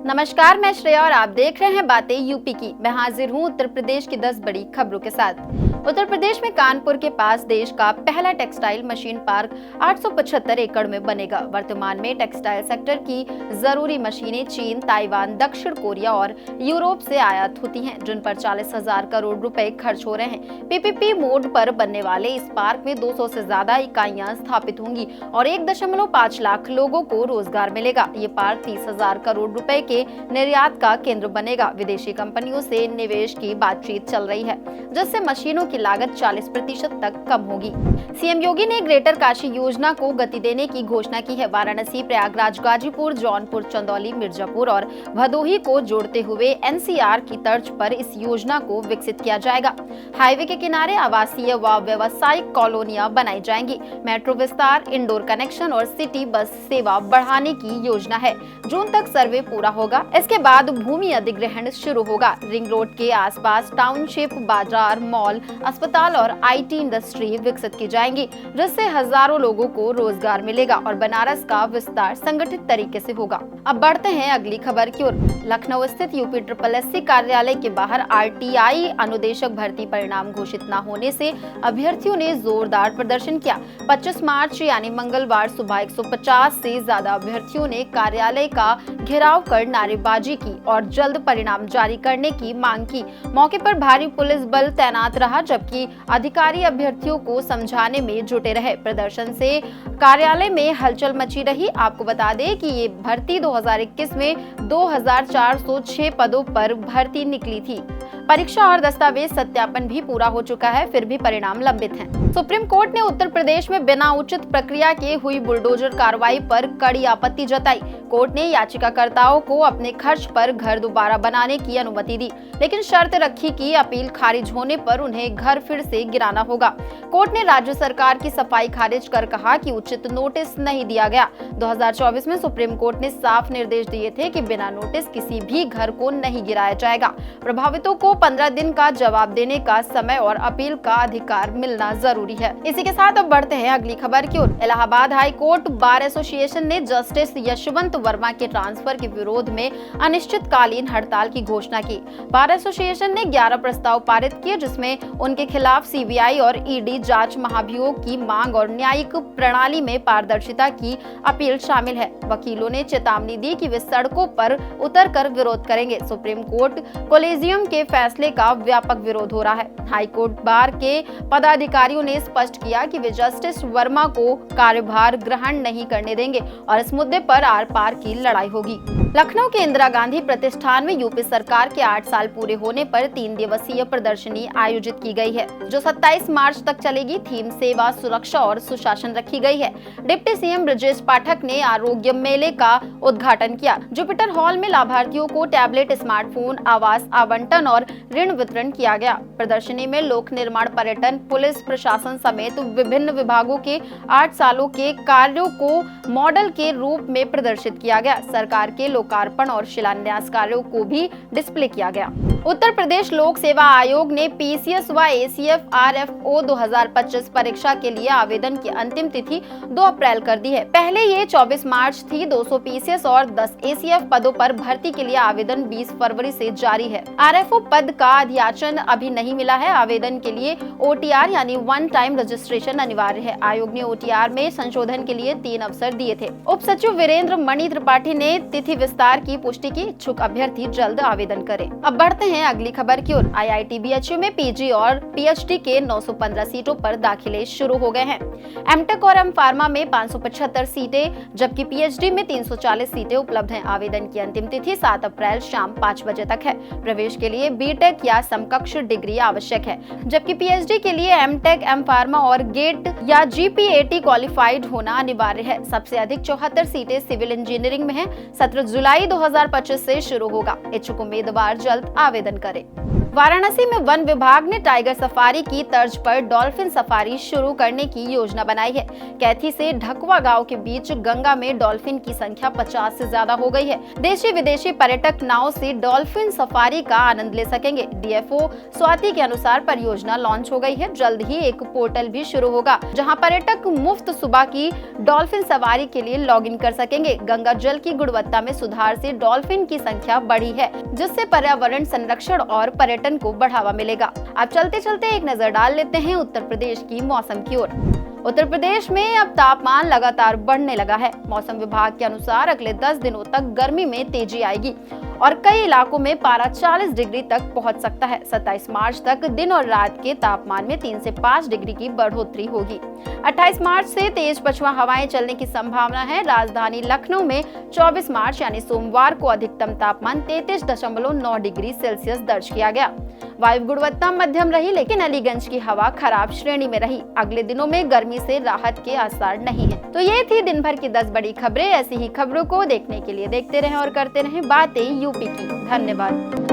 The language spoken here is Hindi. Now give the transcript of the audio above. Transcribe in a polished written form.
नमस्कार, मैं श्रेया और आप देख रहे हैं बातें यूपी की। मैं हाजिर हूं उत्तर प्रदेश की 10 बड़ी खबरों के साथ। उत्तर प्रदेश में कानपुर के पास देश का पहला टेक्सटाइल मशीन पार्क 875 एकड़ में बनेगा। वर्तमान में टेक्सटाइल सेक्टर की जरूरी मशीनें चीन, ताइवान, दक्षिण कोरिया और यूरोप से आयात होती हैं, जिन पर 40,000 करोड़ रुपए खर्च हो रहे हैं। पीपीपी मोड पर बनने वाले इस पार्क में 200 से ज्यादा इकाइयां स्थापित होंगी और 1.5 लाख लोगों को रोजगार मिलेगा। ये पार्क 30,000 करोड़ रुपए के निर्यात का केंद्र बनेगा। विदेशी कंपनियों से निवेश की बातचीत चल रही है, जिससे मशीनों की लागत 40% तक कम होगी। सीएम योगी ने ग्रेटर काशी योजना को गति देने की घोषणा की है। वाराणसी, प्रयागराज, गाजीपुर, जौनपुर, चंदौली, मिर्जापुर और भदोही को जोड़ते हुए एनसीआर की तर्ज पर इस योजना को विकसित किया जाएगा। हाईवे के किनारे आवासीय व व्यावसायिक कॉलोनियां बनाई जाएंगी। मेट्रो विस्तार, इंडोर कनेक्शन और सिटी बस सेवा बढ़ाने की योजना है। जून तक सर्वे पूरा होगा। इसके बाद भूमि अधिग्रहण शुरू होगा। रिंग रोड के आसपास टाउनशिप, बाजार, मॉल, अस्पताल और आईटी इंडस्ट्री विकसित की जाएंगी, जिससे हजारों लोगों को रोजगार मिलेगा और बनारस का विस्तार संगठित तरीके से होगा। अब बढ़ते हैं अगली खबर की ओर। लखनऊ स्थित यूपी SSSC कार्यालय के बाहर आरटीआई अनुदेशक भर्ती परिणाम घोषित न होने से अभ्यर्थियों ने जोरदार प्रदर्शन किया। 25 मार्च यानी मंगलवार सुबह 150 से ज्यादा अभ्यर्थियों ने कार्यालय का घेराव कर नारेबाजी की और जल्द परिणाम जारी करने की मांग की। मौके पर भारी पुलिस बल तैनात रहा, जबकि अधिकारी अभ्यर्थियों को समझाने में जुटे रहे। प्रदर्शन से कार्यालय में हलचल मची रही। आपको बता दें कि ये भर्ती 2021 में 2406 पदों पर भर्ती निकली थी। परीक्षा और दस्तावेज सत्यापन भी पूरा हो चुका है, फिर भी परिणाम लंबित हैं। सुप्रीम कोर्ट ने उत्तर प्रदेश में बिना उचित प्रक्रिया के हुई बुलडोजर कार्रवाई पर कड़ी आपत्ति जताई। कोर्ट ने याचिकाकर्ताओं को अपने खर्च पर घर दोबारा बनाने की अनुमति दी, लेकिन शर्त रखी कि अपील खारिज होने पर उन्हें घर फिर से गिराना होगा। कोर्ट ने राज्य सरकार की सफाई खारिज कर कहा कि उचित नोटिस नहीं दिया गया। 2024 में सुप्रीम कोर्ट ने साफ निर्देश दिए थे कि बिना नोटिस किसी भी घर को नहीं गिराया जाएगा। प्रभावितों को 15 दिन का जवाब देने का समय और अपील का अधिकार मिलना जरूरी है। इसी के साथ अब बढ़ते हैं अगली खबर की ओर। Allahabad high court bar association ने जस्टिस यशवंत वर्मा के ट्रांसफर के विरोध में अनिश्चितकालीन हड़ताल की घोषणा की। बार एसोसिएशन ने 11 प्रस्ताव पारित किए, जिसमें उनके खिलाफ सीबीआई और ईडी जांच, महाभियोग की मांग और न्यायिक प्रणाली में पारदर्शिता की अपील शामिल है। वकीलों ने चेतावनी दी कि वे सड़कों पर उतरकर विरोध करेंगे। सुप्रीम कोर्ट कोलेजियम के फैसले का व्यापक विरोध हो रहा है। हाई कोर्ट बार के पदाधिकारियों ने स्पष्ट किया कि वे जस्टिस वर्मा को कार्यभार ग्रहण नहीं करने देंगे और इस मुद्दे पर आर पार की लड़ाई होगी। लखनऊ के इंदिरा गांधी प्रतिष्ठान में यूपी सरकार के 8 साल पूरे होने पर 3 दिवसीय प्रदर्शनी आयोजित की गई है, जो 27 मार्च तक चलेगी। थीम सेवा, सुरक्षा और सुशासन रखी गई है। डिप्टी सीएम ब्रजेश पाठक ने आरोग्य मेले का उद्घाटन किया। जुपिटर हॉल में लाभार्थियों को टैबलेट, स्मार्टफोन, आवास आवंटन और ऋण वितरण किया गया। प्रदर्शनी में लोक निर्माण, पर्यटन, पुलिस प्रशासन समेत विभिन्न विभागों के 8 सालों के कार्यों को मॉडल के रूप में प्रदर्शित किया गया। सरकार के लोकार्पण और शिलान्यास कार्यों को भी डिस्प्ले किया गया। उत्तर प्रदेश लोक सेवा आयोग ने पीसीएस व एसीएफ आरएफओ 2025 परीक्षा के लिए आवेदन की अंतिम तिथि 2 अप्रैल कर दी है। पहले ये 24 मार्च थी। 200 पीसीएस और 10 एसीएफ पदों पर भर्ती के लिए आवेदन 20 फरवरी से जारी है। आरएफओ पद का अधियाचन अभी नहीं मिला है। आवेदन के लिए ओटीआर यानी वन टाइम रजिस्ट्रेशन अनिवार्य है। आयोग ने ओटीआर में संशोधन के लिए 3 अवसर दिए थे। उप सचिव वीरेंद्र मणि त्रिपाठी ने तिथि विस्तार की पुष्टि की। इच्छुक अभ्यर्थी जल्द आवेदन करें। अब बढ़ते हैं अगली खबर की ओर। आईआईटी बीएचयू में पीजी और पीएचडी के 915 सीटों पर दाखिले शुरू हो गए हैं। एमटेक और एम फार्मा में 575 सीटें, जबकि पीएचडी में 340 सीटें उपलब्ध हैं। आवेदन की अंतिम तिथि 7 अप्रैल शाम 5 बजे तक है। प्रवेश के लिए बीटेक या समकक्ष डिग्री आवश्यक है, जबकि पीएचडी के लिए एमटेक, एम फार्मा और गेट या जीपीएटी क्वालिफाइड होना अनिवार्य है। सबसे अधिक 74 सीटें सिविल इंजीनियरिंग में हैं। 17 जुलाई 2025 से शुरू होगा। इच्छुक उम्मीदवार जल्द आवेदन करें। वाराणसी में वन विभाग ने टाइगर सफारी की तर्ज पर डॉल्फिन सफारी शुरू करने की योजना बनाई है। कैथी से ढकवा गांव के बीच गंगा में डॉल्फिन की संख्या 50 से ज्यादा हो गई है। देशी विदेशी पर्यटक नाव से डॉल्फिन सफारी का आनंद ले सकेंगे। डीएफओ स्वाति के अनुसार परियोजना लॉन्च हो गई है। जल्द ही एक पोर्टल भी शुरू होगा, जहां पर्यटक मुफ्त सुबह की डॉल्फिन सवारी के लिए लॉगिन कर सकेंगे। गंगा जल की गुणवत्ता में सुधार से डॉल्फिन की संख्या बढ़ी है, जिससे पर्यावरण संरक्षण और पर्यटन को बढ़ावा मिलेगा। अब चलते चलते एक नजर डाल लेते हैं उत्तर प्रदेश की मौसम की ओर। उत्तर प्रदेश में अब तापमान लगातार बढ़ने लगा है। मौसम विभाग के अनुसार अगले 10 दिनों तक गर्मी में तेजी आएगी और कई इलाकों में पारा 40 डिग्री तक पहुंच सकता है। 27 मार्च तक दिन और रात के तापमान में 3 से 5 डिग्री की बढ़ोतरी होगी। 28 मार्च से तेज पछुआ हवाएं चलने की संभावना है। राजधानी लखनऊ में 24 मार्च यानी सोमवार को अधिकतम तापमान 33.9 डिग्री सेल्सियस दर्ज किया गया। वायु गुणवत्ता मध्यम रही, लेकिन अलीगंज की हवा खराब श्रेणी में रही। अगले दिनों में गर्मी से राहत के आसार नहीं है। तो ये थी दिन भर की 10 बड़ी खबरें। ऐसी ही खबरों को देखने के लिए देखते रहें और करते रहें बातें यूपी की। धन्यवाद।